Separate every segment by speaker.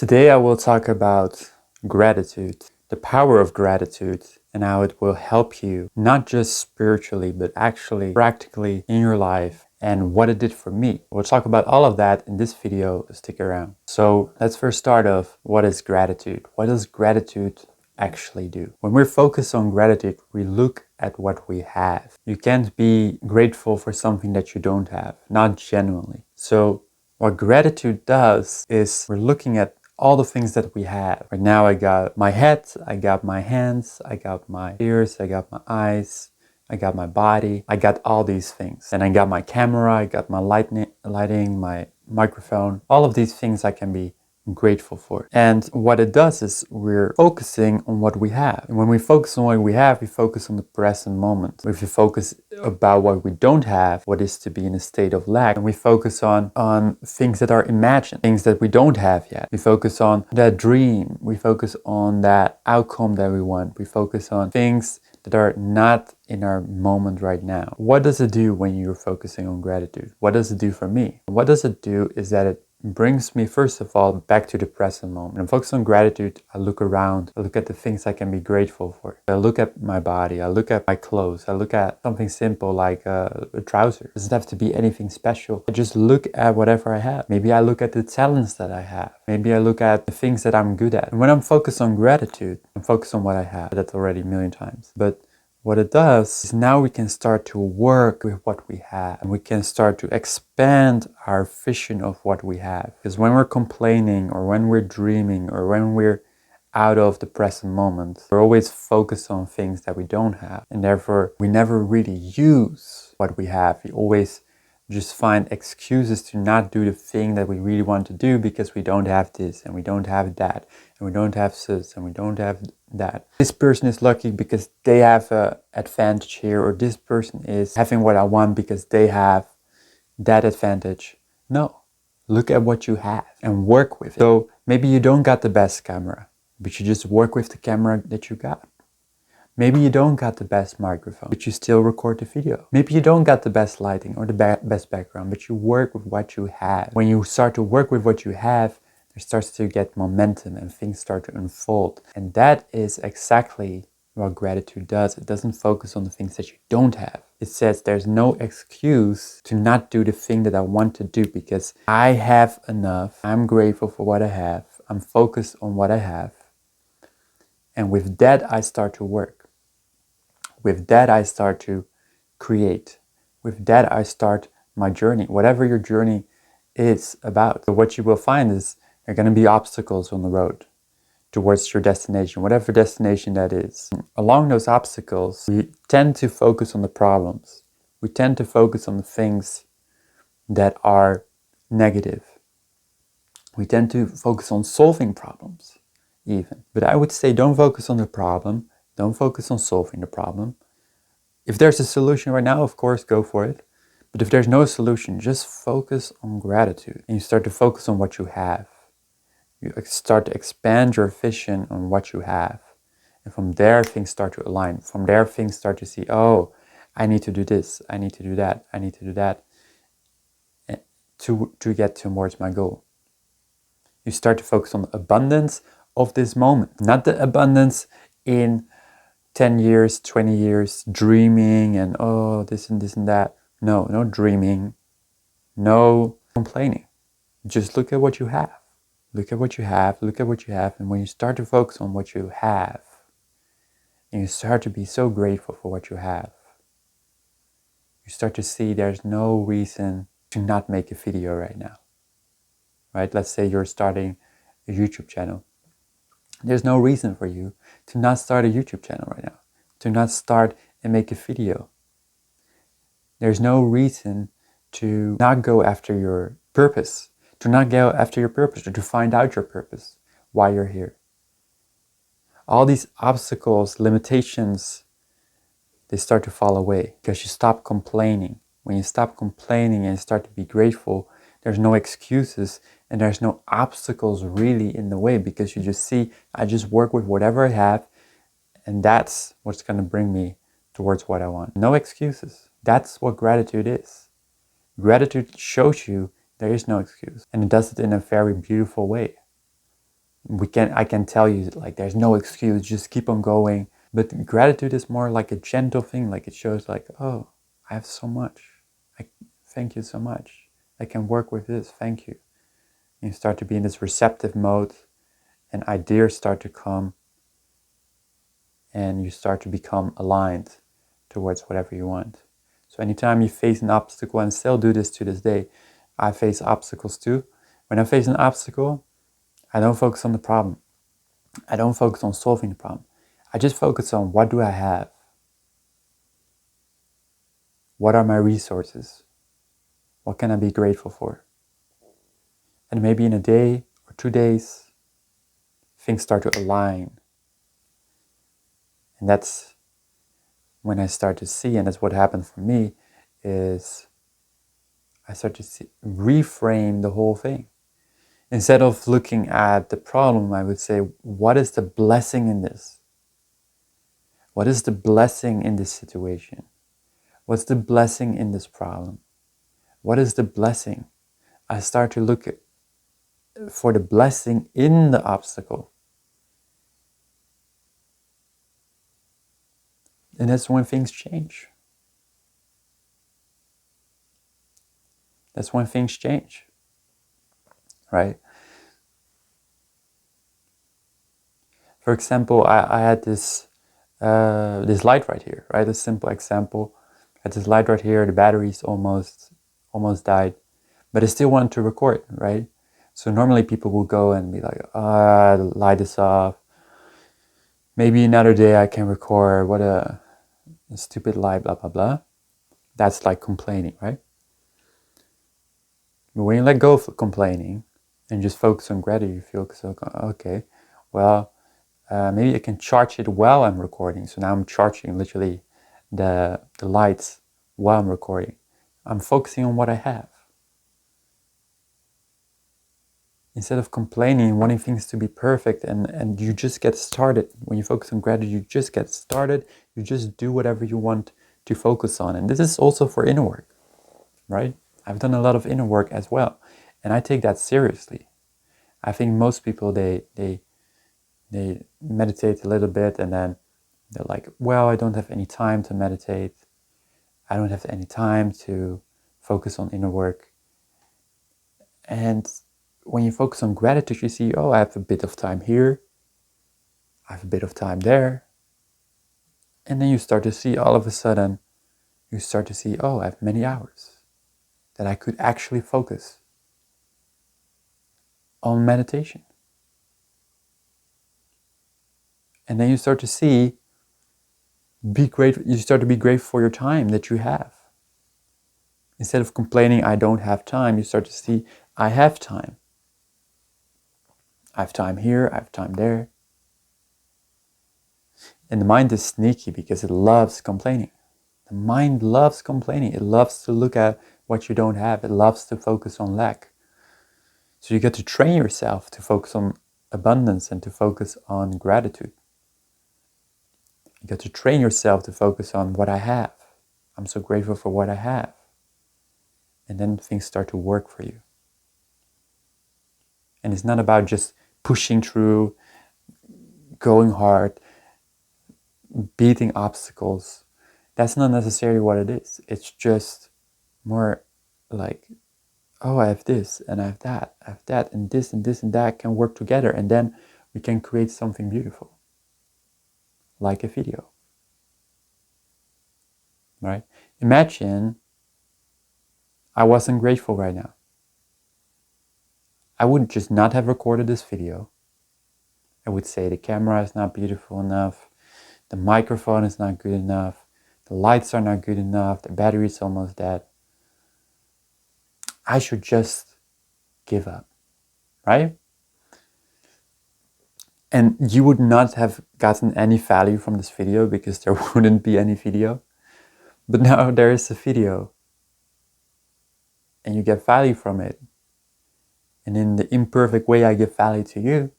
Speaker 1: Today I will talk about gratitude, the power of gratitude, and how it will help you not just spiritually but actually practically in your life and what it did for me. We'll talk about all of that in this video, stick around. So let's first start off, what is gratitude? What does gratitude actually do? When we're focused on gratitude, we look at what we have. You can't be grateful for something that you don't have, not genuinely. So what gratitude does is we're looking at all the things that we have. Right now I got my head, I got my hands, I got my ears, I got my eyes, I got my body, I got all these things. And I got my camera, I got my lighting, my microphone. All of these things I can be grateful for. And what it does is we're focusing on what we have. And when we focus on what we have, we focus on the present moment. If we focus about what we don't have, what is to be in a state of lack, and we focus on things that are imagined, things that we don't have yet. We focus on that dream. We focus on that outcome that we want. We focus on things that are not in our moment right now. What does it do when you're focusing on gratitude? What does it do for me? What does it do is that it brings me, first of all, back to the present moment. When I'm focused on gratitude, I look around, I look at the things I can be grateful for. I look at my body, I look at my clothes, I look at something simple like a trouser. It doesn't have to be anything special. I just look at whatever I have. Maybe I look at the talents that I have. Maybe I look at the things that I'm good at. And when I'm focused on gratitude, I'm focused on what I have. That's already a million times. But what it does is now we can start to work with what we have, and we can start to expand our vision of what we have. Because when we're complaining or when we're dreaming or when we're out of the present moment, we're always focused on things that we don't have, and therefore we never really use what we have. We always just find excuses to not do the thing that we really want to do because we don't have this and we don't have that and we don't have this and we don't have that. This person is lucky because they have an advantage here, or this person is having what I want because they have that advantage. No, look at what you have and work with it. So maybe you don't got the best camera, but you just work with the camera that you got. Maybe you don't got the best microphone, but you still record the video. Maybe you don't got the best lighting or the best background, but you work with what you have. When you start to work with what you have, there starts to get momentum and things start to unfold. And that is exactly what gratitude does. It doesn't focus on the things that you don't have. It says there's no excuse to not do the thing that I want to do because I have enough. I'm grateful for what I have. I'm focused on what I have. And with that, I start to work. With that, I start to create. With that, I start my journey, whatever your journey is about. So what you will find is there are going to be obstacles on the road towards your destination, whatever destination that is. Along those obstacles, we tend to focus on the problems. We tend to focus on the things that are negative. We tend to focus on solving problems even. But I would say don't focus on the problem. Don't focus on solving the problem. If there's a solution right now, of course, go for it. But if there's no solution, just focus on gratitude. And you start to focus on what you have. You start to expand your vision on what you have. And from there, things start to align. From there, things start to see, oh, I need to do this. I need to do that. I need to do that to get towards my goal. You start to focus on the abundance of this moment. Not the abundance in 10 years, 20 years, dreaming and oh, this and this and that. No, no dreaming, no complaining. Just look at what you have. Look at what you have, look at what you have. And when you start to focus on what you have, and you start to be so grateful for what you have, you start to see there's no reason to not make a video right now. Right? Let's say you're starting a YouTube channel. There's no reason for you to not start a YouTube channel right now, to not start and make a video. There's no reason to not go after your purpose, or to find out your purpose, why you're here. All these obstacles, limitations, they start to fall away because you stop complaining. When you stop complaining and start to be grateful, there's no excuses and there's no obstacles really in the way because you just see, I just work with whatever I have and that's what's going to bring me towards what I want. No excuses. That's what gratitude is. Gratitude shows you there is no excuse, and it does it in a very beautiful way. I can tell you, like, there's no excuse, just keep on going. But gratitude is more like a gentle thing. Like, it shows like, oh, I have so much. Thank you so much. I can work with this. Thank you. And you start to be in this receptive mode, and ideas start to come, and you start to become aligned towards whatever you want. So anytime you face an obstacle, and still do this to this day, I face obstacles too. When I face an obstacle, I don't focus on the problem. I don't focus on solving the problem. I just focus on, what do I have? What are my resources? What can I be grateful for? And maybe in a day or 2 days, things start to align. And that's when I start to see, and that's what happened for me, is I start to reframe the whole thing. Instead of looking at the problem, I would say, what is the blessing in this? What is the blessing in this situation? What's the blessing in this problem? What is the blessing? I start to look for the blessing in the obstacle. And that's when things change. That's when things change, right? For example, I had this light right here, right? A simple example. I had this light right here. The battery's almost died, but I still wanted to record, right? So normally people will go and be like, the light is off. Maybe another day I can record. What a stupid light, blah, blah, blah. That's like complaining, right? But when you let go of complaining and just focus on gratitude, you feel, so, okay, well, maybe I can charge it while I'm recording. So now I'm charging literally the lights while I'm recording. I'm focusing on what I have. Instead of complaining, wanting things to be perfect, and you just get started. When you focus on gratitude, you just get started. You just do whatever you want to focus on. And this is also for inner work, right? I've done a lot of inner work as well. And I take that seriously. I think most people, they meditate a little bit, and then they're like, well, I don't have any time to meditate. I don't have any time to focus on inner work. And when you focus on gratitude, you see, oh, I have a bit of time here. I have a bit of time there. And then you start to see, all of a sudden, you start to see, oh, I have many hours that I could actually focus on meditation. And then you start to see, you start to be grateful for your time that you have. Instead of complaining, I don't have time, you start to see, I have time. I have time here, I have time there. And the mind is sneaky because it loves complaining. The mind loves complaining. It loves to look at what you don't have. It loves to focus on lack. So you get to train yourself to focus on abundance and to focus on gratitude. You get to train yourself to focus on what I have. I'm so grateful for what I have. And then things start to work for you. And it's not about just pushing through, going hard, beating obstacles. That's not necessarily what it is. It's just more like, oh, I have this and I have that, and this and this and that can work together, and then we can create something beautiful, like a video, right? Imagine I wasn't grateful right now. I would just not have recorded this video. I would say the camera is not beautiful enough, the microphone is not good enough, the lights are not good enough, the battery is almost dead. I should just give up, right? And you would not have gotten any value from this video because there wouldn't be any video. But now there is a video and you get value from it. And in the imperfect way, I give value to you.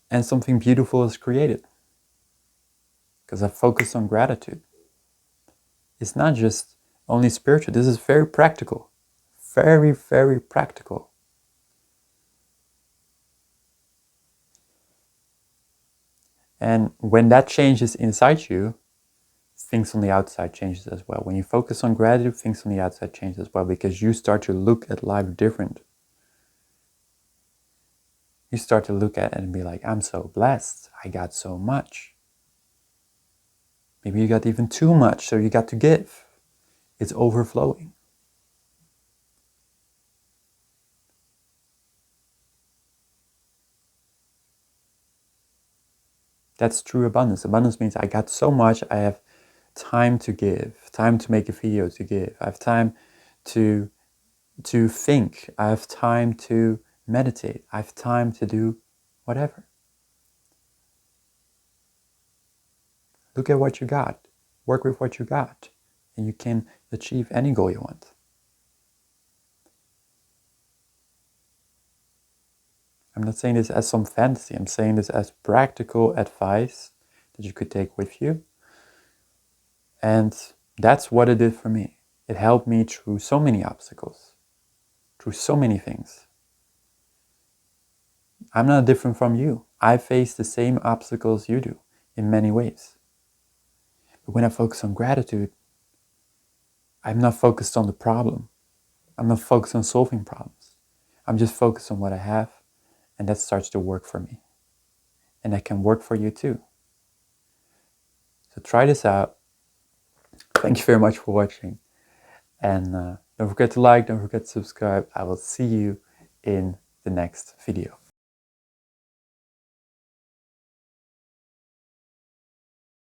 Speaker 1: And something beautiful is created. Because I focus on gratitude. It's not just only spiritual. This is very practical. Very, very practical. And when that changes inside you, things on the outside changes as well. When you focus on gratitude, things on the outside change as well, because you start to look at life different. You start to look at it and be like, I'm so blessed. I got so much. Maybe you got even too much, so you got to give. It's overflowing. That's true abundance. Abundance means I got so much, I have time to give, time to make a video to give. I have time to think. I have time to meditate. I have time to do whatever. Look at what you got. Work with what you got. And you can achieve any goal you want. I'm not saying this as some fantasy. I'm saying this as practical advice that you could take with you. And that's what it did for me. It helped me through so many obstacles, through so many things. I'm not different from you. I face the same obstacles you do in many ways. But when I focus on gratitude, I'm not focused on the problem. I'm not focused on solving problems. I'm just focused on what I have, and that starts to work for me. And that can work for you too. So try this out. Thank you very much for watching. And don't forget to like, don't forget to subscribe. I will see you in the next video.